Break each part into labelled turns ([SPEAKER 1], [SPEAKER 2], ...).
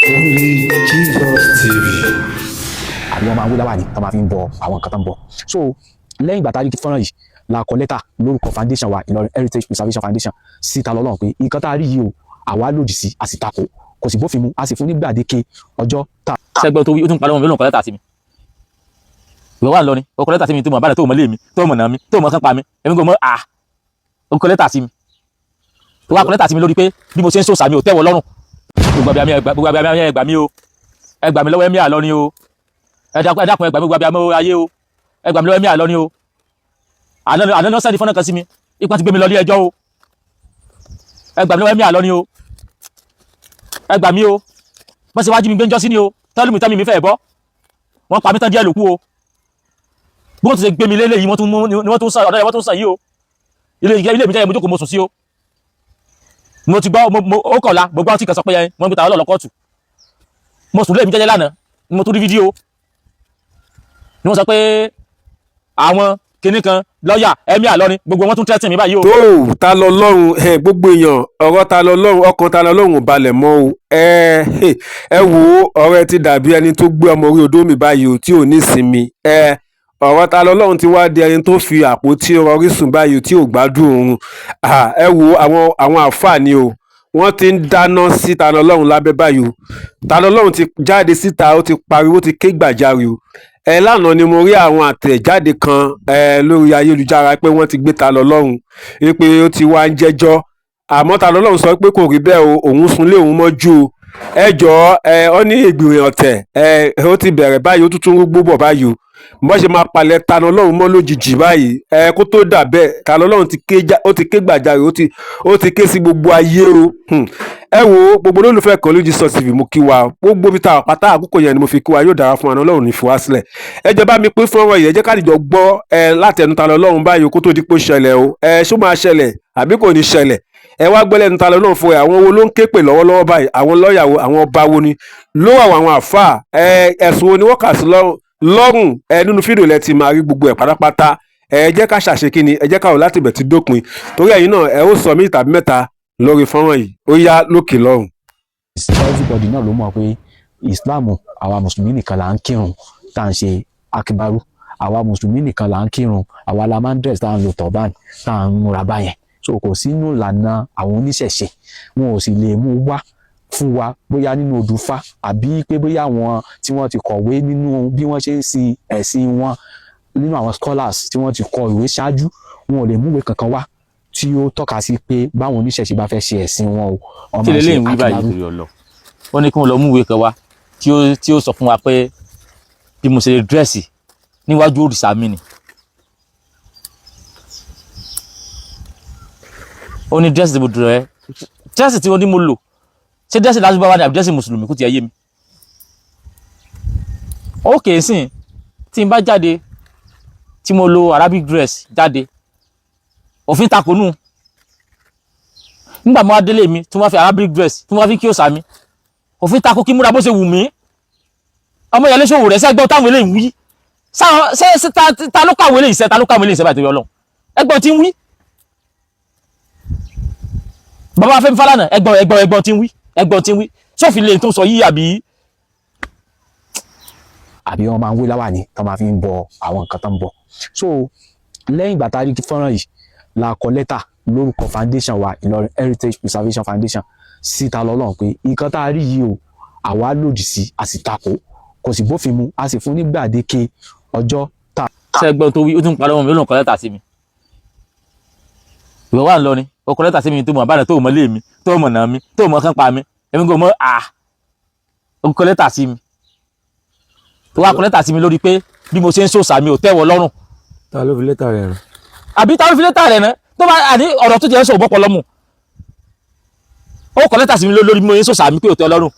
[SPEAKER 1] Only Jesus TV.
[SPEAKER 2] àbí wọn máa ń wé láwà ní tó máa fi ń bọ àwọn nǹkan tó ń bọ. So lẹ́yìn ìgbà tá a rí fọ́nrán yìí la kọ lẹ́tà lórúkọ foundation wa Ìlọrin Heritage Preservation Foundation síta lọ́lọ́run pé nǹkan tá a rí yìí o àwa lòdì sí a sì takò kò sì bófin mu a sì fún ní gbàdéke ọjọ́ tá.
[SPEAKER 3] sẹgbẹ́ tó wí ó tún parí wọn lóun kọ lẹ́tà sí mi ìwé wà lọ ni ó kọ lẹ́tà sí mi tó mọ̀ báyìí tó mọ̀ lé mi tó mọ̀ nà mi tó mọ̀ kán pa mi èmi kò mọ̀ ó kọ lẹ́tà sí mi tó wá kọ lẹ́tà sí mi lórí pé bí mo ṣe ń sòsà mi ò tẹ́wọ̀ lọ́rùn gbogbo abiyamọ ẹgbà mi o ẹgbà mi lọ́wọ́ ẹ̀mí àlọ́ ni o ẹ dákun ẹgbà mi gbogbo abiyamọ ayé o ẹgbà mi lọ́wọ́ ẹ̀mí àlọ́ ni o àná náà sẹ́ni fọ́nà kan sí mi ipa ti gbé mi lọ ilé ẹjọ́ o ẹgbà mi lọ́wọ́ ẹ̀mí àlọ́ ni o ẹgbà mi o bọ́n ṣe wájú mi gbé ń jọ́sí ni o tẹ́lú mi tẹ́mi mi fẹ́ bọ́ wọ́n pa mí tán díẹ̀ lókù o bí wọ́n ti ṣe gbé mi lélẹ̀ yìí ni wọ́n tún sàn ọ̀dọ́ yẹn wọ́n tún sàn yìí o ilé mi jẹ́ ìmójókòó mo sùn sí o mo ti gbọ́ ó kọ̀ọ̀la mo gbọ́ tí kan sọ pé wọ́n gbé ta ọlọ́ọ̀lọ́ kóòtù mo sùn lé mi jẹ́jẹ́ lánàá ni mo tún rí fídíò ni wọ́n sọ pé àwọn kinní kan lọ́ọ̀yà ẹ̀mí àlọ́rin gbogbo wọn tún tẹ́tì mi báyìí o.
[SPEAKER 4] tó ta lọ lọ́rùn gbogbo èèyàn ọ̀rọ̀ ta lọ lọ́rùn ọkàn ta lọ lọ́rùn balẹ̀ mọ́ o ẹ wo ọ̀rọ̀ ẹ ti dàbí ẹni tó gbé ọmọ orí odó mi báyìí o tí ò ní sinmi ọ̀rọ̀ ta lọ lọ́rùn ti wá di ẹni tó fi àpótí rọrí sùn báyìí o tí ò gbádùn oorun ẹ wo àwọn àǹfààní o wọ́n ti ń dáná sí ta lọ lọ́rùn lábẹ́ báyìí o ta lọ lọ́rùn ti jáde síta ó ti pariwo ó ti ké gbàjarè o lánàá ni mo rí àwọn àtẹ̀jáde kan lórí ayélujára pé wọ́n ti gbé ta lọ lọ́rùn pé ó ti wá ń jẹ́jọ́ àmọ́ ta lọ lọ́rùn sọ pé kò rí bẹ́ẹ̀ o òun sunlé òun mọ́jú o ẹ jọ̀ọ́ ọ ní ìgbìmọ̀ ọ̀tẹ̀ ó ti bẹ̀rẹ̀ báyìí ó tún rúgbó bọ̀ báyìí o bọ́n ṣe máa palẹ̀ ta lọ lọ́rùn mọ́ lójijì báyìí kó tó dà bẹ́ẹ̀ ta lọ lọ́rùn ó ti ké gbàjarè ó ti ké sí gbogbo ayé o ẹ wo gbogbo olólùfẹ́ kan lójú sọ tv mo kí wa gbogbo bí ta pátá àkókò yẹn ni mo fi kí wa yóò dára fún wa náà Ọlọ́run ní fi wá sílẹ̀ ẹ jẹ́ bá mi pín fún ọ̀rọ̀ yìí ẹ jẹ́ ká dìjọ gbọ́ látẹnu ta lọ lọ́rùn báyìí kó tó di pé ṣẹlẹ̀ o ṣó máa ṣẹlẹ̀ àbí kò ní ṣẹlẹ̀ ẹ wá gbọ́ lẹ́nu ta lọ lọ́rùn fún ẹ àwọn wo ló ń ké pè lọ́wọ́lọ́wọ́ báyìí àwọn lọ́ọ̀yà wo àwọn ọba wo ni ló wà àwọn àfáà ẹ̀sùn wo ni wọ́n kà sí lọ́rùn nínú fídíò lẹ ti máa rí gbogbo ẹ̀ pátápátá ẹ jẹ́ ká ṣàṣekínni ẹ jẹ́ ká wò láti bẹ̀ tí dópin torí ẹ̀yin náà ẹ ó sọ mí tàbí mẹ́ta lórí fọ́nrán yìí ó yá lókè lọ́rùn.
[SPEAKER 2] everybody náà ló mọ̀ pé Islam àwa mùsùlùmí nìkan là ń kírun tá à ń ṣe akibaru àwa mùsùlùmí nìkan là ń kírun àwa la máa ń dress tá à ń lo turban tá à ń múra báyẹn so kò sínú ìlànà àwọn oníṣẹ̀ṣe wọn ò sì lè mú wá fún wa bóyá nínú odùfá àbí pé bóyá àwọn tí wọ́n ti kọ̀wé nínú bí wọ́n ṣe ń sin ẹ̀sìn wọn nínú àwọn scholars tí wọ́n ti kọ ìwé ṣáájú wọn ò lè múwèé kankan wá tí ó tọ́ka sí pé báwọn oníṣẹ̀ṣe bá fẹ́ ṣe ẹ̀sìn wọn o.
[SPEAKER 3] kí lè lè ń wí báyìí torí ọlọ wọn ní kí wọn lọ múwèé kan wá tí ó sọ fún wa pé bí mo ṣe dírẹ́sì níwájú òrìṣà mi ni ó ní dírẹ́sì tí mo dùn rẹ dírẹ́sì tí wọ́n ní mo lò ṣé dírẹ́sì lárúbáwá ni àbí dírẹ́sì mùsùlùmí kò tiẹ̀ yé mi ókè sìn tí n bá jáde tí mo lo Arabic dress jáde òfin takò nù nígbà mo wá délé mi tí wọ́n fi Arabic dress tí wọ́n fi kí òòṣà mi òfin takò kí múra bó ṣe wù mí ọmọ ìyá lẹ́sọ̀wò rẹ̀ sẹ́gbọ́n táwọn eléyìí wí ṣé ta ló kàwé eléyìí ta ló kàwé eléyìí báyìí torí Ọlọ́run ẹgbọ́n tí ń wí bàbá Fẹ́mi Fálànà ẹgbọ́n tí ń wí ẹgbọ́n tí ń wí sófin lè tó sọ yí àbí
[SPEAKER 2] wọ́n máa ń wé láwà ní tó máa fi ń bọ àwọn nǹkan tó ń bọ. So lẹ́yìn ìgbà tá a rí fọ́nrán yìí la kọ lẹ́tà lórúkọ foundation wa Ìlọrin Heritage Preservation Foundation síta lọ́lọ́run pé nǹkan tá a rí yìí o àwa lòdì sí a sì takò kò sì bófin mu a sì fún ní gbàdéke ọjọ́ tá.
[SPEAKER 3] sẹ́gbọ́n tó wí ó tún parí wọn mi ó lóun kọ lẹ́tà sí mi ìwọ wà ń lọ ni ó kọ lẹ́tà sí mi tó mọ̀ báyìí tó mọ̀ lé mi tó mọ̀ nà mi tó mọ̀ kán pa mi èmi kò mọ̀ ó kọ lẹ́tà sí mi tó wá kọ lẹ́tà sí mi lórí pé bí mo ṣe ń sòsà mi ò tẹ́wọ̀ lọ́rùn.
[SPEAKER 4] ta ló fi lẹ́tà rẹ̀ rán.
[SPEAKER 3] àbí ta ló fi lẹ́tà rẹ̀ rán tó bá àní ọ̀rọ̀ tó jẹ́ sọ òbọ̀pọ̀ lọ́mù ó kọ lẹ́tà sí mi lórí bí mo ṣe ń sòsà mi pé ò tẹ́ lọ́rùn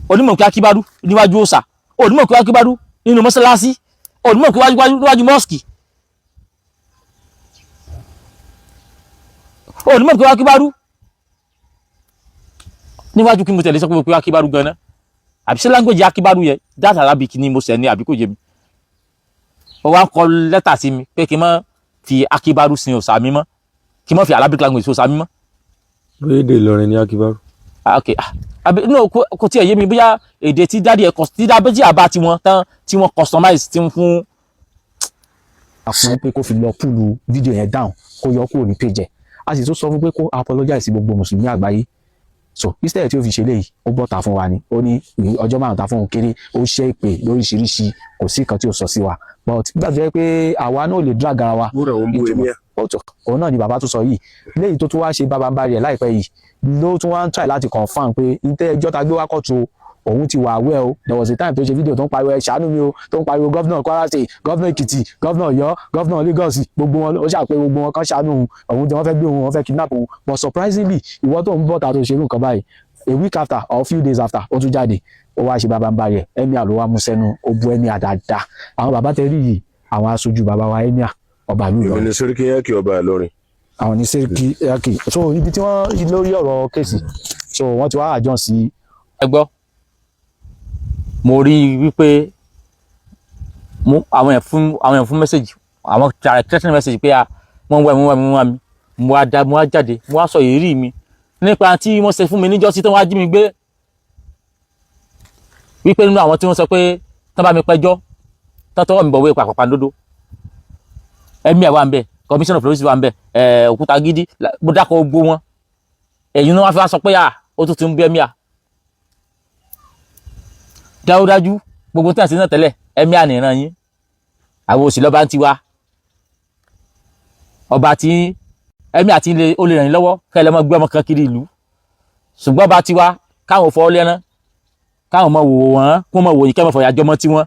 [SPEAKER 3] onímọ̀ kí akíbárú níwájú òòṣà onímọ̀ kí akíbárú nínú mọ́sálásí onímọ̀ kí níwájú mọ́ọ̀sì onímọ̀ kí akíbárú níwájú kí mo tẹ̀lé sọ pé akíbárú gan-an àbí ṣé language akíbárú yẹ that Arabic ni mo sẹ̀ ní àbí kò yé mi ó wá kọ lẹ́tà sí mi pé kí n má fi akíbárú sin òòṣà mi mọ́ kí n má fi Arabic language sin òòṣà mi mọ́.
[SPEAKER 4] bóyá èdè Ìlọrin ní akíbárú.
[SPEAKER 3] ok àbí no kò tiẹ̀ yé mi bóyá èdè tí dáàdi ẹ̀ tí dábẹ́jì àbá tiwọn tán tí wọ́n customize tí ń fún.
[SPEAKER 2] àfún pé kó fi lọ púlù fídíò yẹn down kó yọ kúrò ní page ẹ̀ a sì tún sọ fún pé kó apologize sí gbogbo mùsùlùmí àgbáyé so instead tí ó fi ṣe léyìí ó bọ́ta fún wa ni ó ní ọjọ́ márùn-ún ta fún òun kéré ó ṣe ìpè lóríṣiríṣi kò sí nǹkan tí ó sọ sí wa but nígbà tó yẹ pé àwa náà lè drag ara wa òun náà ni bàbá tó sọ yìí léyìí tó tún wá ṣe bábánbárí ẹ̀ láìpẹ́ yìí ló tún wá ń try láti confirm pé ìtẹ́ ẹjọ́ ta gbé wá kọ́tù òun ti wà aware o there was a time tó ṣe fídíò tó ń pariwo ẹ ṣàánú mi o tó ń pariwo gọ́vnà Kwara State gọ́vnà Èkìtì gọ́vnà Ọ̀yọ́ gọ́vnà Lagos gbogbo wọn ó ṣàpè gbogbo wọn kan ṣàánú òun tí wọ́n fẹ́ gbé òun wọ́n fẹ́ kidnap òun but surprisingly ìwọ tó ń bọ̀ ta tó ṣerú nǹkan báyìí a week after or few days after ó tún jáde ó wá ṣe bábánbárí ẹ̀ emir ló wá mú sẹ́nu ó bu emir dáadáa àwọn bàbá tẹ rí yìí àwọn aṣojú bàbá wa emir ọba ìlú Ìlọrin.
[SPEAKER 5] ìwọ ni Sẹ́ríkì Yákì ọba Ìlọrin.
[SPEAKER 2] àwọn ní Sẹ́ríkì Yákì so ibi tí wọ́n lórí ọ̀rọ̀ kéèsì so wọ́n ti wá àjọ sí.
[SPEAKER 3] ẹ gbọ́ mo rí i wípé àwọn yẹn fún mẹ́sẹ̀gì àwọn tẹ̀sán mẹ́sẹ̀gì pé wọ́n wá mi mo wá jáde mo wá sọ ìrírí mi nípa tí wọ́n ṣe fún mi níjọ́ sí tí wọ́n á jí mi gbé wípé nínú àwọn tí wọ́n sọ pé tán bá mi pẹjọ́ tán tọwọ́ mi bọ̀wé pàpàpàǹdodo emir wà ń bẹ̀ commissioner of police wà ń bẹ̀ Òkútagídí mo dákọ̀ gbogbo wọn ẹ̀yin náà wá fi wá sọ pé ó tún ti ń bí emir dájúdájú gbogbo tí a ṣe náà tẹ́lẹ̀ emir nìran yín àwọn òsì lọ́ba ń tiwa ọba tí emir àti ó lè ràn yín lọ́wọ́ kẹ́ ẹ lọ́ mọ́ gbé ọmọ kan kiri ìlú ṣùgbọ́n ọba tiwa káwọn fọ́ lẹ́rán káwọn mọ̀ wò wọ́n kó mọ̀ wò yín kẹ́ mọ̀ fọyà jọmọ́ tí wọ́n.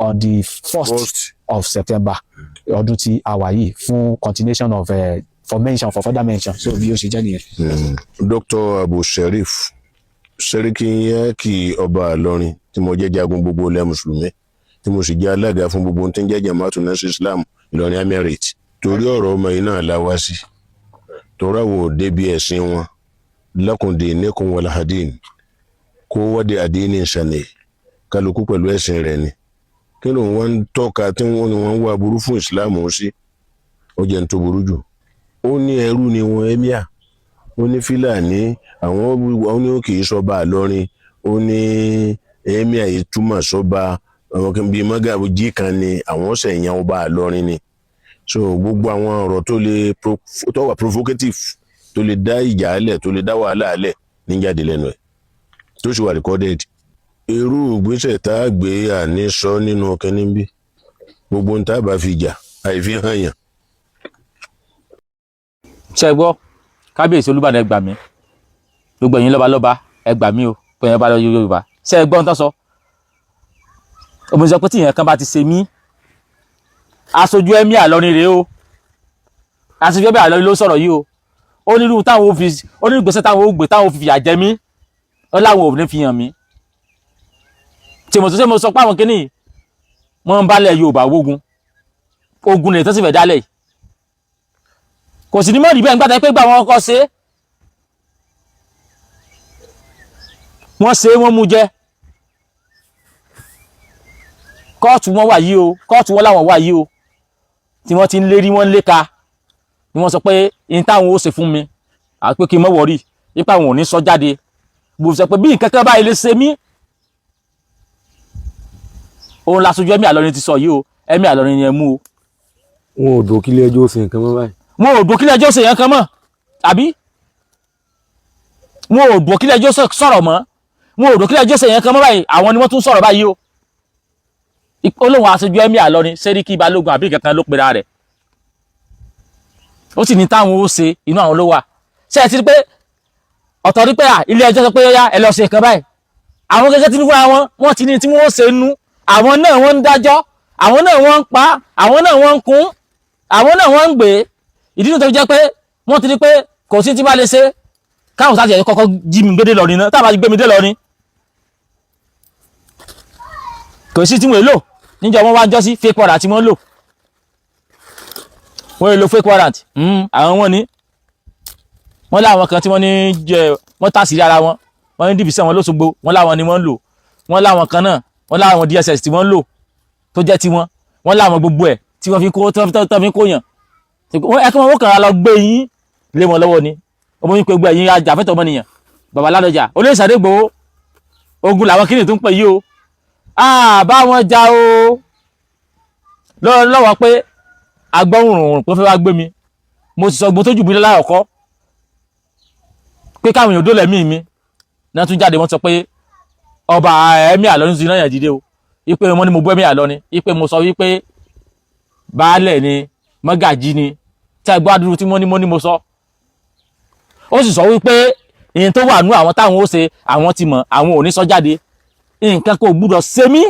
[SPEAKER 2] On the 1st of September ọdún tí a wà yìí fún continuation of for further mention so bí ó ṣe jẹ́ nìyẹn.
[SPEAKER 5] Dr. Abu Sharif Sẹ́ríkì Yákì ọba Ìlọrin tí mo jẹ́ jagun gbogbo ilẹ̀ mùsùlùmí tí mo sì jẹ́ alága fún gbogbo tí ń jẹ́ Jama'atu Nasir Islam Ìlọrin Emirate torí ọ̀rọ̀ ọmọ yìí náà la wá sí torí àwọn òde bí ẹ̀sìn wọn lakum dinukum wal hadin kó wọ́dẹ àdínì ṣàlẹ̀ kálukú pẹ̀lú ẹ̀sìn rẹ̀ ni kí ló wọ́n ń tọ́ka tí wọ́n wá burú fún ìsìláàmù sí ó jẹ́ ń tó burú jù ó ní ẹrú ni wọn emir ó ní Fílàní àwọn ní kì í sọba Ìlọrin ó ní emir yìí túmọ̀ sọba àwọn kan bíi mọ́gàjí kan ni àwọn sẹ̀yìn ọba Ìlọrin ni so gbogbo àwọn ọ̀rọ̀ tó wà provocative tó lè dá ìjà alẹ̀ tó lè dá wàhálà alẹ̀ níjáde lẹ́nu ẹ̀ tó sì wà recorded irú ìgbésẹ̀ tá a gbé àní sọ nínú ọkàn níbí gbogbo ń tá a bá fi jà àìfi hàn yàn.
[SPEAKER 3] ṣe gbọ́ kábíyèsí Olúbàdàn ẹ gbà mí gbogbo ẹ̀yin lọ́balọ́ba ẹ gbà mí o pé ẹ̀yin bá lọ Yorùbá ṣe gbọ́ ń tọ́ sọ òmùsọ pé tí ìyẹn kan bá ti ṣe mí aṣojú emir Ìlọrin rèé o aṣojú emir Ìlọrin ló sọ̀rọ̀ yìí o onírú táwọn onírú gbèsè táwọn ó gbé táwọn fi fìyà jẹ mí ó láwọn ò ní fi hàn mí tí mo sọ pé àwọn kìíní wọ́n ń bálẹ̀ Yorùbá ogun nìyẹn tó sì fẹ́ dálẹ̀ kò sì ní mọ́ ìdíbẹ̀ nígbàtà pé gbà wọn kọ́ ṣe wọ́n mú jẹ kóòtù wọn wà yìí o kóòtù wọn láwọn wà yìí o tí wọ́n ti ń lérí wọ́n ń léka ni wọ́n sọ pé in táwọn ó ṣe fún mi àti pé kí n mọ́ wọ̀rí ipa àwọn ò ní sọ jáde bó sọ pé bí nǹkan kan báyìí lè ṣe mí òun láṣojú emir Ìlọrin ti sọ yìí o emir Ìlọrin yẹn mú o.
[SPEAKER 4] wọn ò dókílé ẹjọ́ ṣe nǹkan mọ́ báyìí.
[SPEAKER 3] wọn ò dókílé ẹjọ́ ṣe nǹkan mọ́ àbí wọn ò dókílé ẹjọ́ sọ̀rọ̀ mọ́ wọn ò dókílé ẹjọ́ ṣe nǹkan mọ́ báyìí àwọn ni wọ́n tún sọ̀rọ̀ báyìí o. olóhùn aṣojú emir Ìlọrin Sẹ́ríkì Balógun àbí kankan ló pera rẹ̀ ó sì ní táwọn ó ṣe inú àwọn ló wà ṣe é ti rí pé ọ̀tọ̀ rí pé ilé ẹjọ́ sọ pé ó yá ẹ lọ ṣe nǹkan báyìí àwọn gẹ́gẹ́ tí wọ́n ti ní tí wọ́n ṣe nú àwọn náà wọ́n ń dájọ́ àwọn náà wọ́n ń pa àwọn náà wọ́n ń kún àwọn náà wọ́n ń gbé ìdí tó jẹ́ pé wọ́n ti rí pé kò sí tí bá lè ṣe káwọn sáà jẹ́ kọ́kọ́ jí mi gbédé lọ́rin náà tábà gbé mi dé lọ́rin kò sí tí wọ́n lò níjọ́ wọ́n wá jọ́ sí fake warrant tí wọ́n lò wọ́n lò fake warrant àwọn wọn ní wọ́n láwọn kan tí wọ́n ní jẹ́ wọ́n tàṣírí ara wọn wọ́n ní dìbìsẹ́ wọn lóṣogbo wọ́n láwọn ni wọ́n lò wọ́n láwọn kan náà wọ́n láwọn DSS tí wọ́n lò tó jẹ́ tiwọn wọ́n láwọn gbogbo ẹ̀ tí wọ́n fi kó tó fi kó yàn ẹ̀kọ́ wọn kàn á lọ gbé yín lé wọn lọ́wọ́ ni ọmọ yín pé gbé ẹ̀yin ajàfẹ́tọ̀ ọmọnìyàn bàbá Ládọjà olóyè Sunday Igboho ogun làwọn kíni tó ń pè yí o bá wọn jà o lọ́wọ́ pé agbọ́rùn pé fẹ́ wá gbé mi mo sì sọ gbọ́n tó jù mí lára ọ̀kọ́ pé káwọn èèyàn dólẹ̀ mí mi náà tún jáde wọ́n sọ pé ọba ẹ̀mí àlọ́ ní ti náà yàn jíde o ipe wọn ni mo bọ́ ẹ̀mí àlọ́ ni ipe mo sọ wípé baálẹ̀ ni mọ́gàjí ni tí a gbọ́ àdúró tí wọ́n ní mo sọ ó sì sọ wípé ìyẹn tó wà nú àwọn táwọn ó ṣe àwọn ti mọ̀ àwọn ò ní sọ jáde nǹkan kò gbúdọ̀ ṣe mí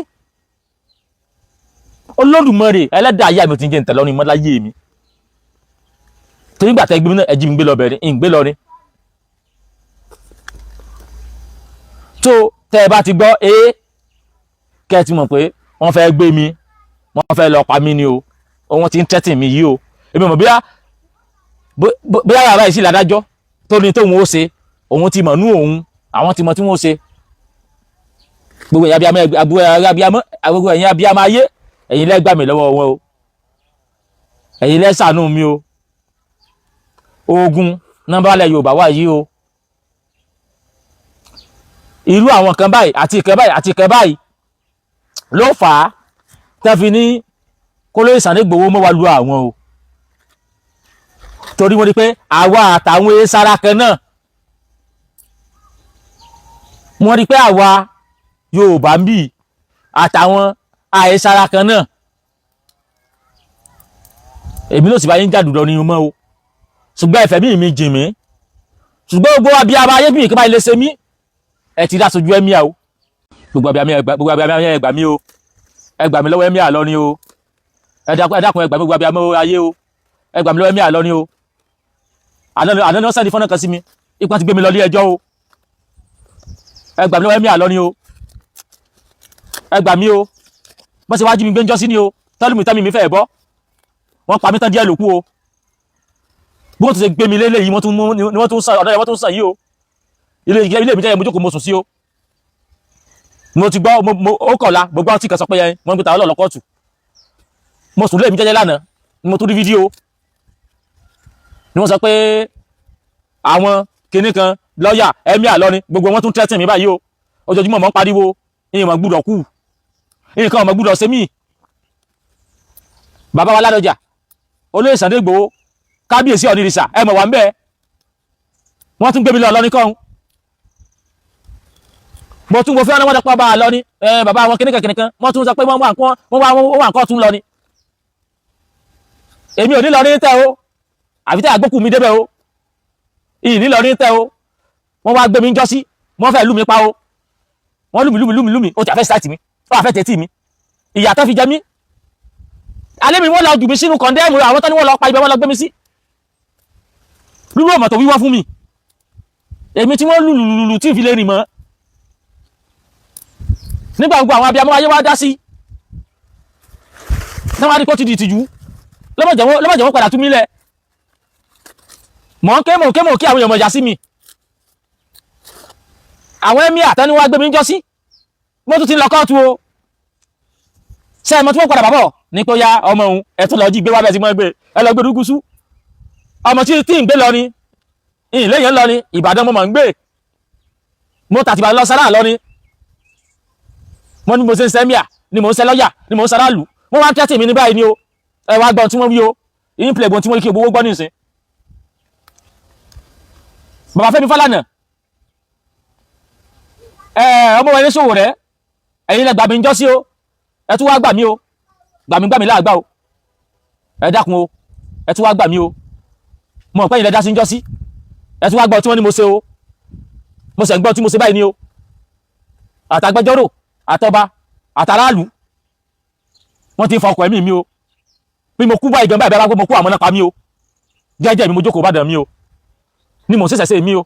[SPEAKER 3] Olódùmarè ẹlẹ́dàá ayé mi ò ti ń jẹ́ ntẹ̀ lọ́rin mọ́láyé mi torí gbà tẹ́ gbé mi náà ẹjí mi gbé lọ bẹ̀rẹ̀ ń gbé lọ ni tó tẹ́ ẹ bá ti gbọ́ kẹ́ ẹ ti mọ̀ pé wọ́n fẹ́ gbé mi wọ́n fẹ́ lọ pa mí ni o wọ́n ti ń tẹ́tì mi yìí o èmi mọ̀ bóyá yàrá yìí sì ládájọ́ tó ní tóun ó ṣe òun ti mọ̀ nú òun àwọn ti mọ̀ tí wọ́n ó ṣe gbogbo ẹ̀yin abiyamọ ayé ẹ̀yin lẹ́ gbà mí lọ́wọ́ wọn o ẹ̀yin lẹ́ ṣàánú mi o ogun nọ́mbàlẹ̀ Yorùbá wà yìí o irú àwọn kan báyìí àti ìkẹ́ báyìí àti ìkẹ́ báyìí ló fà á tẹ́fi ní kólóyè Sunday Igboho mọ́ wa lu àwọn o torí wọ́n rí pé àwa àtàwọn èsára kan náà wọ́n rí pé àwa Yorùbá ń bì àtàwọn àìsára kan náà èmi ló sì bá yín jàdùdọ ní mọ́ o ṣùgbọ́n ẹ̀fẹ̀ mi jìn mí ṣùgbọ́n gbogbo abiyamọ ayé bí ìkọ́bá ilé ṣe mí ẹ ti dá sojú ẹ̀mí o gbogbo abiyamọ ẹ gbà mí o ẹ gbà mí lọ́wọ́ ẹ̀mí àlọ́ ni o ẹ dákun ẹ gbà mí gbogbo abiyamọ ayé o ẹ gbà mí lọ́wọ́ ẹ̀mí àlọ́ ni o àná ni wọ́n sẹ́ni fọ́nà kan sí mi ipa ti gbé mi lọ ilé ẹjọ́ o ẹ gbà mí lọ́wọ́ ẹ̀mí àlọ́ ni o ẹ gbà mí o wọ́n ṣe wá jí mi gbé ń jọ́ sí ni o tẹ́lùmí tẹ́mi mi fẹ́ bọ́ wọ́n pa mí tán díẹ̀ lókù o bí wọ́n tún ṣe gbé mi lélẹ̀ yìí wọ́n tún sàn ọ̀dọ́ yẹn wọ́n tún sàn yìí o ilé mi jẹ́ mo jókòó mo sùn sí o mo ti gbọ́ ó kọ̀la gbogbo àwọn tí kan sọ pé yẹn wọ́n ń gbé tàwọn lọ́kọ̀ọ̀tù mo sùn lé mi jẹ́jẹ́ lánàá ni mo tún rí fídíò ni wọ́n sọ pé àwọn kinní kan lọ́ọ̀yà ẹ̀mí àlọ́ni gbogbo wọn tún tẹ́tìn mi báyìí o ojoojúmọ́ mọ́ ń pariwo ìyẹn mọ̀ gbúdọ̀ kú nǹkan ọmọ gbúdọ̀ ṣe mí bàbá wa Ládọjà olóyè Sunday Igboho kábíyèsí ọ̀nìrìsà ẹ mọ̀ wà ń bẹ́ẹ̀ wọ́n tún gbé mi lọ lọ́ní kọ́hún mo tún wo fẹ́ wọ́n dẹ́pọ̀ bá a lọ ní bàbá wọn kìnnìkan wọ́n tún sọ pé wọ́n wà nǹkan tún lọ ní èmi ò ní lọ ní tẹ́ o àfi tẹ́ àgbókù mi débẹ̀ o ìyìn ní lọ ní tẹ́ o wọ́n wá gbé mi jọ sí wọ́n fẹ́ lù mí pa o wọ́n lù mí ó ti àfẹ́ sáìtì mi ó àfẹ́ tẹ́tì mi ìyà tó fi jẹ mí alẹ́ mi wọ́n lọ jù mí sínú kọ̀ndẹ́mù àwọn tó ní wọ́n lọ pa ibẹ̀ wọ́n lọ gbé mi sí lúrú ọmọ tó wíwọ́ fún mi èmi tí wọ́n lùlùlù tí ìfilé rìn mọ́ nígbà gbogbo àwọn abiyamọ ayé wá dá sí náà wá rí kó ti di ìtìjú lọ́mọ̀jẹ̀ wọ́n padà tú mílẹ̀ mọ̀ ń ké mọ̀ kí àwọn èèyàn mọ̀já sí mi àwọn ẹ̀mí àtẹniwá gbé mi ń jọ sí mo tún ti lọ kọ́ọ̀tù o ṣe ẹ̀mọ́ tí wọ́n padà bàbọ̀ ní pé ó yá ọmọ òun ẹ̀tún lọ jí gbé wá bẹ́ẹ̀ tí wọ́n gbé ẹ lọ gbé dúgúsú ọmọ tí ń gbé lọ ni ìlẹ́yìn lọ ni Ìbàdàn mo mọ̀ ń gbé mo tàtìbà lọ sára lọ ni wọ́n ní mo ṣe ń sẹ́míà ni mo ń ṣe lọ́yà ni mo ń sára lù wọ́n wá ń tẹ́tì mi ní báyìí ni o ẹ wá gbọ́n tí wọ́n wí o ìyín pilẹ̀ gbọ́n tí wọ́n kí owó gbọ́ nìsín bàbá Fẹ́mi Fálànà ọmọ wọn ní ṣòwò rẹ ẹ̀yin lẹ gbà mí ń jọ́ sí o ẹ tún wá gbà mí o gbà mí láàgbà o ẹ dákun o ẹ tún wá gbà mí o mo mọ̀ pé ilẹ̀ dá sí ń jọ́ sí ẹ tún wá gbọ́ tí wọ́n ní mo ṣe o mo sì ń gbọ́ tí mo ṣe báyìí ni o àtàgbẹjọ́rò àtọba àtàràlù wọ́n ti ń fa ọkọ̀ ẹ̀mí mi o bí mo kú báyìí gan báyìí bá mo kú àwọn náà pa mí o jẹ́jẹ́ mi mo jókòó bàdàn mi o ni mo ń ṣẹ̀ṣẹ̀ mi o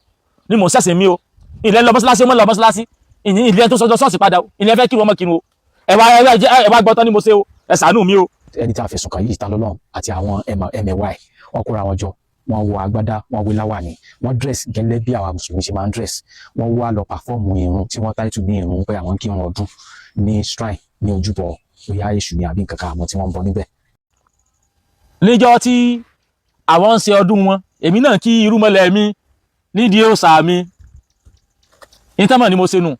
[SPEAKER 3] ni mo ń ṣẹ̀ṣẹ̀ mi o ilẹ̀ lọ mọ́ṣáláṣí mọ́ lọ mọ́ṣáláṣí ilẹ̀ tó sọjọ́ ṣọ́ọ̀ṣì padà o ilẹ̀ fẹ́ kí wọ́n mọ́ kiri o ẹ wá gbọ́ tán ni mo ṣe o ẹ ṣàánú mi o.
[SPEAKER 2] ẹni tí a fẹ̀sùn kàn yìí ta lọ́lọ́run àti àwọn ẹmẹ̀wà ẹ̀ wọ́n kóra wọn jọ wọ́n wọ agbádá wọ́n wé láwàní wọ́n dress gẹ́lẹ́ bí àwa mùsùlùmí ṣe máa ń dress wọ́n wá lọ pàfọ́ọ̀mù irun tí wọ́n táìtù ní irun pé àwọn kí wọn ọdún ní shrine ní ojúbọ bóyá èṣù ní àbí nǹkan kan àwọn tí wọ́n ń bọ níbẹ̀.
[SPEAKER 3] níjọ́ tí àwọn ń ṣe ọdún wọn èmi náà kí irúmọlẹ̀ mi nídìí òòṣà mi ìtàmọ̀ ni mo ṣe nù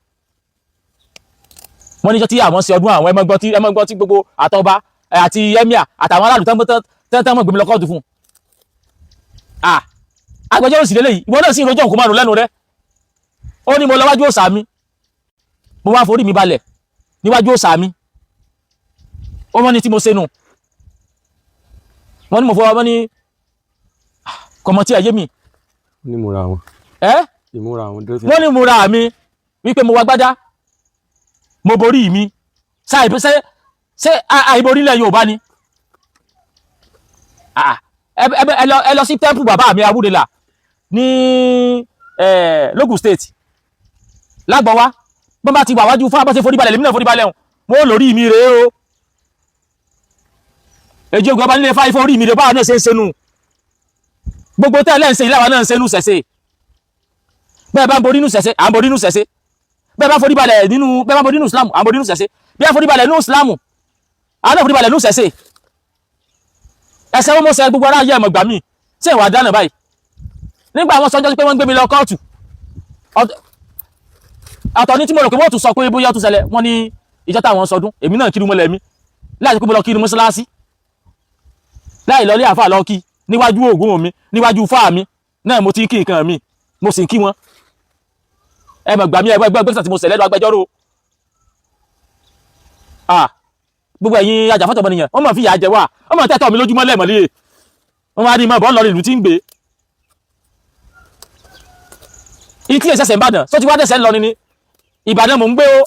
[SPEAKER 3] wọ́n níjọ́ tí àwọn ṣe ọdún àwọn ẹmọ́gbọ́n tí gbogbo àtọba àti emir àtàwọn aráàlú tẹ́tẹ́mọ̀ gbèmí lọ kóòtù fún agbẹjọ́rò sì lélẹ́yìí ìwọ náà sì rojọ́ nǹkan márùn lẹ́nu rẹ ó ní mo lọ wájú òòṣà mi mo wá forí mi balẹ̀ níwájú òòṣà mi ó wọ́n ní tí mo ṣe nù wọ́n ní mo fọwọ́ wọ́n ní kọmọ tí ayé mi
[SPEAKER 4] ní múra wọn
[SPEAKER 3] ẹ́
[SPEAKER 4] ìmúra wọn dẹ́sẹ̀.
[SPEAKER 3] wọ́n ní múra mi wípé mo wá gbádá mo borí mi ṣé àìborí ilẹ̀ Yorùbá ni ẹ lọ sí temple bàbá mi Awúrelà ní Lagos State lágbọ́wá bọ́n bá ti wà wájú fún abọ́sẹ̀ foríbalẹ̀ lèmi náà foríbalẹ̀ hùn wọ́n lórí mi rèé o èjì ogun ọba nílé fáyé forí mi rèé báwa náà ṣe ń ṣe nù gbogbo tẹ́lẹ̀ ń ṣe ìlàwọ̀ náà ń ṣe nù ṣẹ̀ṣẹ̀ bẹ́ẹ̀ bá ń borí nù ṣẹ̀ṣẹ̀ à ń borí nù ṣẹ̀ṣẹ̀ bẹ́ẹ̀ bá foríbalẹ̀ nínú bẹ́ẹ̀ bá borí nù Islam à ń borí nù ṣẹ̀ṣẹ̀ bí a foríbalẹ̀ nù Islam à ń foríbalẹ̀ nù ṣẹ̀ṣẹ̀ ẹsẹ̀ wọn mọ̀ sẹ́ gbogbo ara yẹ ẹ̀mọ̀ gbà mí tí ìwà dáná báyìí nígbà wọn sọjọ́ pé wọ́n ń gbé mi lọ kóòtù àtọ̀ ní tí mo rò pé wọ́n tún sọ pé bóyá tún ṣẹlẹ̀ wọ́n ní ìjọ táwọn sọdún èmi náà kiri mọ́lẹ̀ mi láì pé mo lọ kiri mọ́ṣáláṣí láì lọ lé àfà lọ kí níwájú ògùn mi níwájú fáà mi náà mo ti ń kí nǹkan mi mo sì ń kí wọn ẹ̀mọ̀ gbà mí ẹgbẹ́ tí mo ṣẹlẹ̀ lọ agbẹjọ́rò gbogbo ẹ̀yin ajàfọ́tọ̀ ọmọnìyàn wọ́n mọ̀ fi ìyà jẹ wá wọ́n mọ̀ tẹ́tọ̀ mi lójúmọ́ lẹ́mọ̀lẹ́ wọ́n máa ní mọ̀ bọ́ọ̀lù ìlú tí ń gbé ìtí ẹ̀sẹ̀sẹ̀ ìbàdàn tó ti wá dẹ̀sẹ̀ lọ ní ìbàdàn mò ń gbé ó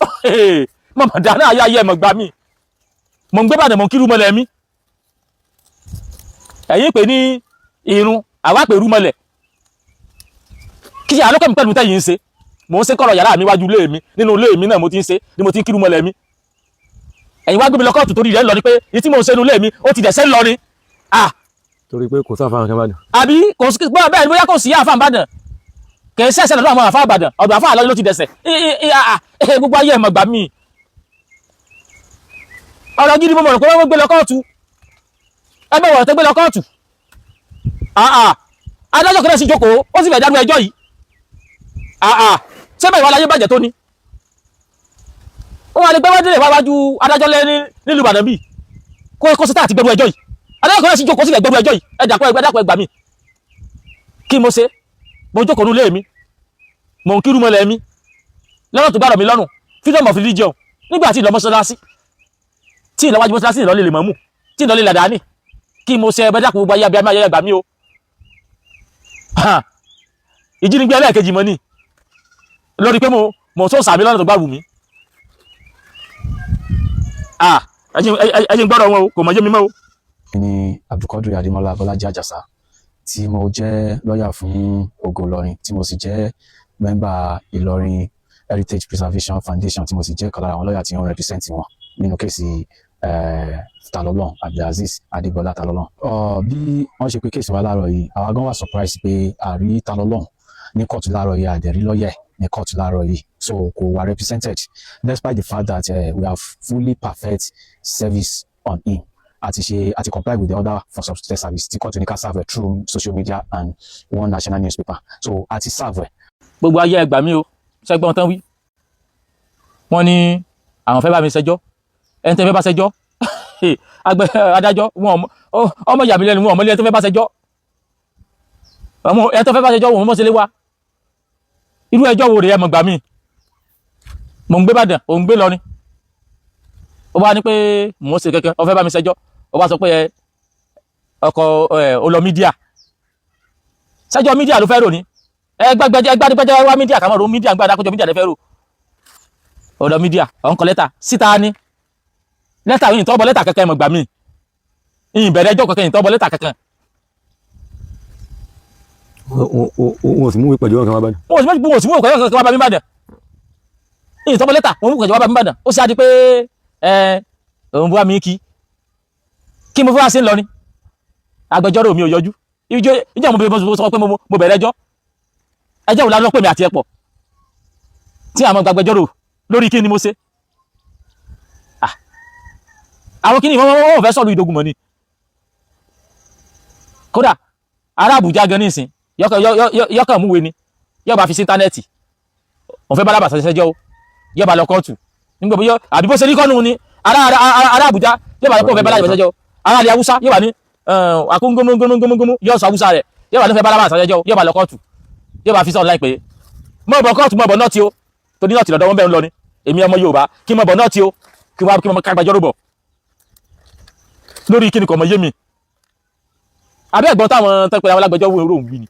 [SPEAKER 3] mọ̀ mọ̀ dáná ayé ayé ẹ̀mọ̀ gbà mí mò ń gbé bàdàn mò ń kírú mọ́lẹ̀ mi ẹ̀yin pè ní irun àwa pè rú mọ́lẹ̀ kí àlọ́kọ̀ mi pẹ̀lú tẹ́yìn ń ṣe mò ń ṣe kọ̀rọ̀ yàrá mi wájú ilé mi nínú ilé mi náà mo ti ń ṣe ni mo ti ń kírú mọ́lẹ̀ mi ẹ̀yin wá gbé mi lọ kóòtù torí rẹ̀ ń lọ ni pé èyí tí mo ṣe nínú ilé mi ó ti dẹ̀sẹ̀ lọ ni
[SPEAKER 4] torí pé kò sáfà nǹkan bá dùn.
[SPEAKER 3] àbí kò sí bẹ́ẹ̀ ni bóyá kò sí àfà Ìbàdàn kì í ṣẹ̀ṣẹ̀ lọ́dọ̀ àwọn àfà Ìbàdàn ọ̀dọ̀ àfà àlọ́ ló ti dẹ̀sẹ̀ gbogbo ayé ẹ̀mọ̀ gbà mí ọ̀rọ̀ gidi mo mọ̀ pé wọ́n gbé lọ kóòtù ẹgbẹ́ wọ̀rọ̀ tó gbé lọ kóòtù adájọ́ kẹrẹ́ sí jókòó ó sì fẹ́ dánú ẹjọ́ yìí ṣé bẹ́ẹ̀ wà láyé bàjẹ́ tó ní wọ́n wá ní pé wọ́n délé wájú adájọ́ lẹ́ nílùú Ìbàdàn bíi kó sí tá àti gbẹ̀rù ẹjọ́ yìí adájọ́ kẹrẹ́ sí jókòó sí fẹ́ gbẹ̀rù ẹjọ́ yìí ẹ dàpọ̀ ẹgbà mí kí mo ṣe mo jókòó nulẹ̀ mi mo ń kírú mọ́lẹ̀ mi lọ́nà tó bá rọ̀ mí lọ́rùn freedom of religion nígbà tí ìlọ mọ́ṣáláṣí tí ìlọ wájú mọ́ṣáláṣí ìlọ lè mọ́mù tí ìlọ lè làdáni kí mo ṣe ẹbẹ dákun gbogbo ayé abiyamọ ayẹyẹ gbà mí o ìjínigbé ẹlẹ́ẹ̀kejì mọ́ ni lórí pé mo tó sàmì lọ́nà tó bá wù mí ẹ̀yin gbọ́dọ̀ wọn o kò mọ̀ yé mi mọ́ o.
[SPEAKER 2] ní Abdulkadir Adémọ́lá Bọ́lájí Àjàsá tí mo jẹ́ lọ́ọ̀yà fún Ògo Ìlọrin tí mo sì jẹ́ mẹ́mbà Ìlọrin Heritage Preservation Foundation tí mo sì jẹ́ kan lára àwọn lọ́ọ̀yà tí wọ́n represent wọn nínú kéèsì Talọ́lọ́n Abdulaziz Adégbọlá Talọ́lọ́n. Bí wọ́n ṣe pé kéèsì wa láàárọ̀ yìí àwa gan wà surprise pé àrí Talọ́lọ́n ní kóòtù láàárọ̀ yìí àdẹ̀rí lọ́ọ̀yà ní kóòtù láàárọ̀ yìí so kò wà represented despite the fact that we have fully perfect service on him àti comply with the order for substitute service tí kóòtù ní ká serve through social media and one national newspaper so àti serve.
[SPEAKER 3] gbogbo ayé ẹgbàá mi o ṣẹgbọn tán wí wọ́n ní àwọn fẹ́ bá mi ṣẹjọ́ ẹni tẹ́ fẹ́ bá ṣẹjọ́ adájọ́ wọn ọmọ ìyá mi lẹ́nu wọn ọmọ ilé ẹni tó fẹ́ bá ṣẹjọ́ ẹni tó fẹ́ bá ṣẹjọ́ wọn mọ̀ sí lé wa irú ẹjọ́ wo rèé ẹ mọ̀ gbà mí mò ń gbé Ìbàdàn ò ń gbé lọrin ó bá ní pé mò ń ṣe kẹ̀kẹ́ ó fẹ́ bá mi ṣẹjọ́ ó bá sọ pé ọkọ̀ olọ mídíà ṣẹjọ́ mídíà ló fẹ́ rò ní ẹgbàdìgbẹ́jẹ́ wá mídíà kàmọ́ ro mídíà gbàdá kójọ mídíà lè fẹ́ rò ọ̀dọ̀ mídíà ọ̀nkọ lẹ́tà síta ní lẹ́tà yìí tọ́bọ̀ lẹ́tà kankan mọ̀ gbà mí ìyìn bẹ̀rẹ̀ ẹjọ́ kankan yìí tọ́bọ̀ lẹ́tà kankan.
[SPEAKER 4] wọn ò sì mú ìpẹ̀jọ́ kankan wá bá ní.
[SPEAKER 3] wọn ò sì mú ìpẹ̀jọ́ kankan wá bá mi bàdàn ìyìn tọ́bọ̀ lẹ́tà wọn mú ìpẹ̀jọ́ wá bá mi bàdàn ó sì á di pé òun bú wa mi kí mo fẹ́ wá sí ń lọ ni agbẹjọ́rò mi ò yọjú ìjọ mo sọ pé mo bẹ̀rẹ̀ ẹjọ́ wò lánàá pè mí àti ẹ̀pọ̀ tí àwọn agbẹjọ́rò lórí kí ni mo ṣe àwọn kí ni wọ́n fẹ́ sọ̀rọ̀ ìdógún mọ́ ni kódà ará Àbújá gan ní ìsìn yọ́kàn múwe ni yọ́ bá fi sí íńtánẹ́ẹ̀tì òun fẹ́ bá alábàṣà ṣẹjọ́ o yóò bá lọ kóòtù nígbà bóyá àbí bó ṣe rí kọ́nù ni ará Àbújá yóò bá lọ kó fẹ́ bá alábàṣà ṣẹjọ́ ará ilẹ̀ Haúsá yóò bá ní akóngómóngómóngómó yóò sọ Haúsá rẹ̀ yóò bá lọ fẹ́ bá alábàṣà ṣẹjọ́ yóò bá lọ kóòtù yóò bá fi sọ online pé mọ̀ bọ̀ kóòtù mọ̀ bọ̀ nọ́ọ̀tì o torí nọ́ọ̀tì lọ́dọ̀ wọn bẹ́ẹ̀ ń lọ ni èmi ọmọ Yorùbá kí mọ̀ bọ̀ nọ́ọ̀tì o kí wọ́n kágbájọ́ rúbọ̀ lórí kíni kò mọ yé mi abẹ́ ẹ̀gbọ́n táwọn tẹ́pẹ́ àwọn alágbẹjọ́ wo èrò òun wí ni.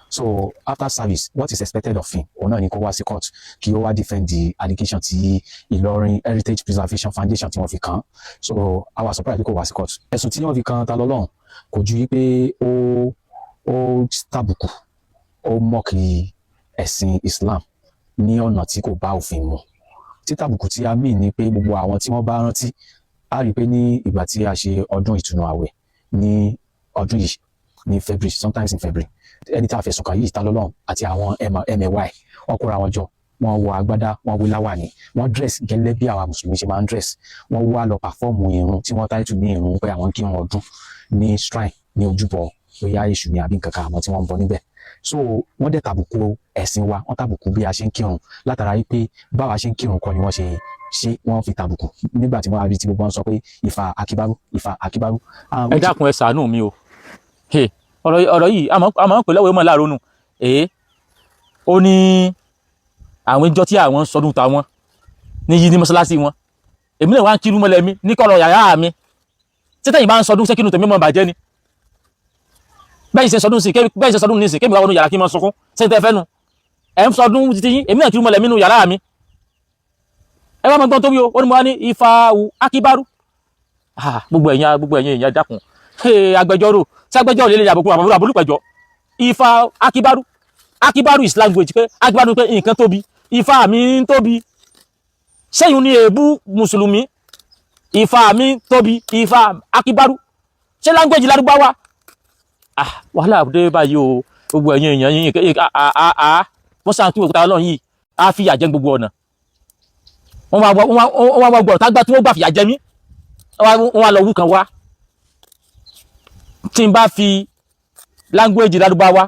[SPEAKER 2] So after service what is expected of him òun náà ni kó wá sí court kí ó wá defend the allegation ti Ìlọrin Heritage Preservation Foundation tí wọ́n fi kàn án. So our surprise kó wá sí court ẹ̀sùn tí wọ́n fi kàn Talọ́lọ́run kò ju wípé ó tàbùkù ó mọ̀kì ẹ̀sìn Islam ní ọ̀nà tí kò bá òfin mu títàbùkù tí a mì ní pé gbogbo àwọn tí wọ́n bá rántí a rí i pé ní ìgbà tí a ṣe ọdún ìtúnu àwẹ̀ ní ọdún yìí ní February sometimes in February ẹni tí a fẹ̀sùn kàn yìí Talọ́lọ́run àti àwọn MLY wọ́n kóra wọn jọ wọ́n wọ agbádá wọ́n wé láwàní wọ́n dress gẹ́lẹ́ bí àwa mùsùlùmí ṣe máa ń dress wọ́n wá lọ pàfọ́ọ̀mù irun tí wọ́n táìtù ní irun pé àwọn kírun ọdún ní shrine ní ojúbọ bóyá èṣù ní àbí nǹkan kan àwọn tí wọ́n ń bọ níbẹ̀ so wọ́n dẹ̀ tàbùkù ẹ̀sìn wa wọ́n tàbùkù bí a ṣe ń kírun látara yìí pé báwa ṣe ń kírun kọ́ ni wọ́n ṣe wọ́n fi tàbùkù nígbà tí wọ́n rí tí gbogbo wọn sọ pé Ifá Akíbárú Ifá Akíbárú.
[SPEAKER 3] ẹ dákun ẹ ṣàánú mi o ọ̀rọ̀ yìí àmọ́ pẹ̀lú ọwọ́ mọ̀ láàárọ̀ nù ó ní àwọn ìjọ tí àwọn sọdún tàwọn níyì ní mọ́ṣáláṣí wọn èmi náà wá ń kírun mọ́lẹ̀ mi ní kọ̀rọ̀ yàrá mi tẹ́tẹ̀yìn bá ń sọdún sẹ́kínú tèmi mọ́ bàjẹ́ ni bẹ́ẹ̀ ṣe sọdún ní sí kémi wá wọnú yàrá kí n mọ́ sunkún sẹ́ńtẹ́ fẹ́ nu ẹ̀ ń sọdún títí yín èmi náà kírun mọ́lẹ̀ mi nínú yàrá mi ẹ wá mọ́ gbọ́n tó wí o ó ní mo wá ní Ifá Akíbárú gbogbo ẹ̀yin èèyàn dákun agbẹjọ́rò tí agbẹjọ́rò lè lè àbùkù àbúrúpẹ̀jọ́ Ifá Akíbárú is language pé Akíbárú pé nǹkan tóbi Ifá mi ń tóbi sẹ́yìn ní èébú mùsùlùmí Ifá mi tóbi Ifá Akíbárú ṣé language lárúbáwá wàhálà dé báyìí o gbogbo ẹ̀yin èèyàn yìí wọ́n sàn kí òkúta ọlọ́run yìí á fi ìyà jẹ gbogbo ọ̀nà wọ́n wá gbọ́dọ̀ tágbá tí wọ́n gbà fìyà jẹ mí wọ́n wá lọ wú kan wá tí n bá fi language lárúbáwá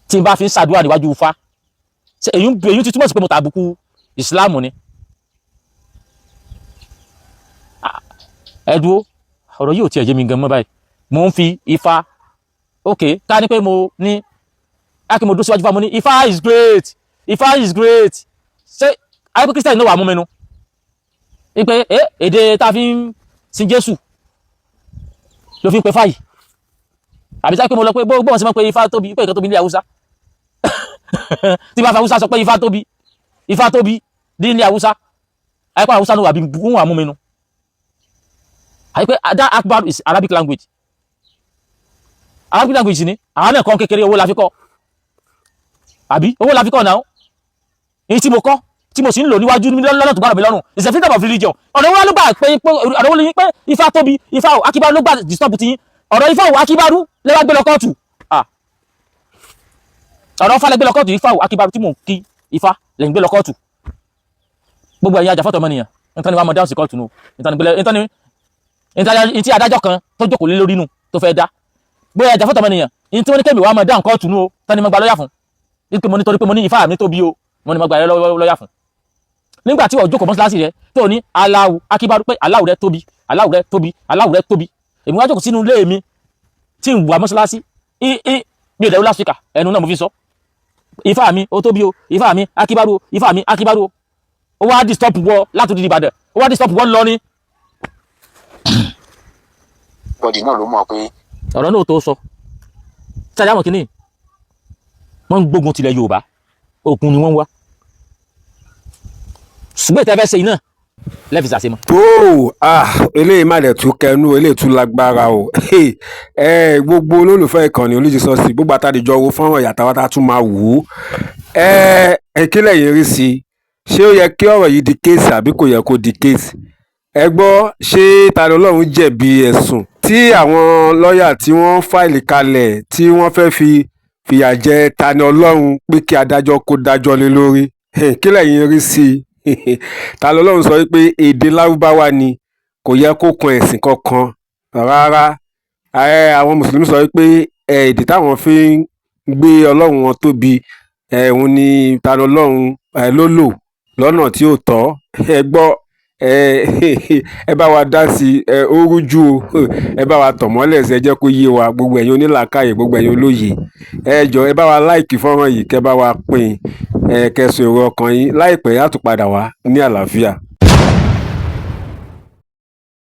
[SPEAKER 3] tí n bá fi ń ṣàdúrà níwájú Ifá èyí ti túmọ̀ sí pé mo tàbùkù ìsìláàmù ni ẹ̀dùn ọ̀rọ̀ yìí ò tiẹ̀ yé mi gan mọ́ báyìí mo ń fi Ifá ok ká ní pé mo ní ákí mo dúró síwájú Ifá mo ní Ifá is great Ifá is great ṣé ayé pé Christian náà wà mú mẹ́nu wípé èdè tá a fi ń sin Jésù ló fi ń pe fáyì àbí sáà pé mo lọ pé bọ́ọ̀ sí mọ́ pé Ifá tóbi pé ìkan tóbi ní Haúsá tí bá fa Haúsá sọ pé Ifá tóbi ní Haúsá àyípa Haúsá náà wà bí wọ́n wà mú mẹ́nu àyípé that Akbar is Arabic language ni àwọn náà kọ́ kékeré owó la fi kọ́ àbí owó la fi kọ́ náà èyí tí mo kọ́ tí mo sì ń lò níwájú lọ́nà tó gbára mi lọ́rùn is a freedom of religion ọ̀rọ̀ wọn ló gbà pé ọ̀rọ̀ wọn lè yín pé Ifá tóbi Ifá Akíbárú ló gbà disturb ti yín ọ̀rọ̀ Ifá Akíbárú lẹ́wà gbé lọ kóòtù ọ̀rọ̀ Ifá lẹ́gbẹ́ lọ kóòtù Ifá Akíbárú tí mò ń kí Ifá lẹ́yìn gbé lọ kóòtù gbogbo ẹ̀yin ajàfọ́tọ̀ ọmọnìyàn nítorí wàá mọ̀ dáhùn sí kóòtù nù nítorí tí adájọ́ kan tó jókòó lé lórí nù tó fẹ́ dá gbé ajàfọ́tọ̀ ọmọnìyàn ní tí wọ́n ní kébì wàá mọ̀ dáhùn kóòtù nù o tani mo gba lọ́yà fún nítorí pé mo ní Ifá mi tóbi o mo ní mo gba lọ́yà fún nígbà tí wọ́n jókòó mọ́ṣáláṣí rẹ̀ tó ní Allahu Akíbárú pé Allahu rẹ̀ tóbi Allahu rẹ̀ tóbi Allahu rẹ̀ tóbi èmi wá jókòó sínú ilé mi tí ń wà mọ́ṣáláṣí mi ò dẹ̀rú láfíríkà ẹnu náà mo fi sọ Ifá mi ó tóbi o Ifá mi Akíbárú o Ifá mi Akíbárú o ó wá disturb wọ láti di Ìbàdàn ó wá disturb wọ lọ ní.
[SPEAKER 6] bọ́dì náà ló mọ̀ pé.
[SPEAKER 3] ọ̀rọ̀ náà tó sọ sáré àwọn kìíní wọ́n ń gbógun tilẹ̀ Yorùbá òkun ni wọ́n ń wá ṣùgbọ́n ìtẹ́fẹ́ ṣe iná lẹ́fì sàṣe mọ́.
[SPEAKER 4] eléyìí má dẹ̀ tún kẹnu eléyìí tún lágbára o gbogbo olólùfẹ́ ìkànnì Oríṣiríṣi gbogbo àtàdéjọ wo fọ́nrán ìyàtọ̀ wa tún máa wò ó kílẹ̀ yìí rí sí i ṣé ó yẹ kí ọ̀rọ̀ yìí di kéèsì àbí kò yẹ kó di kéèsì ẹ gbọ́ ṣé Talọ́lọ́run jẹ̀bi ẹ̀sùn tí àwọn lọ́ọ̀yà tí wọ́n fáìlì kalẹ̀ tí wọ́n fẹ́ fìyà jẹ Talọ́lọ́run pé kí adájọ́ kó dájọ́ lé lórí kílẹ̀ yìí rí sí i Talọ́lọ́run sọ pé èdè lárúbáwá ni kò yẹ kó kan ẹ̀sìn kankan rárá àwọn mùsùlùmí sọ pé èdè táwọn fi ń gbé ọlọ́run wọn tóbi òun ni ta lọ́lọ́run ló lò lọ́nà tí ò tọ́ ẹ gbọ́ ẹ bá wa dá sí ó rújú o ẹ bá wa tọ̀ mọ́lẹ̀ sí ẹ jẹ́ kó yé wa gbogbo ẹ̀yin onílàákàyè gbogbo ẹ̀yin olóye ẹ jọ ẹ bá wa láìkì fọ́nrán yìí kẹ́ bá wa pín kẹ́ sọ èrò ọkàn yín láìpẹ́ á tún padà wá ní àlàáfíà.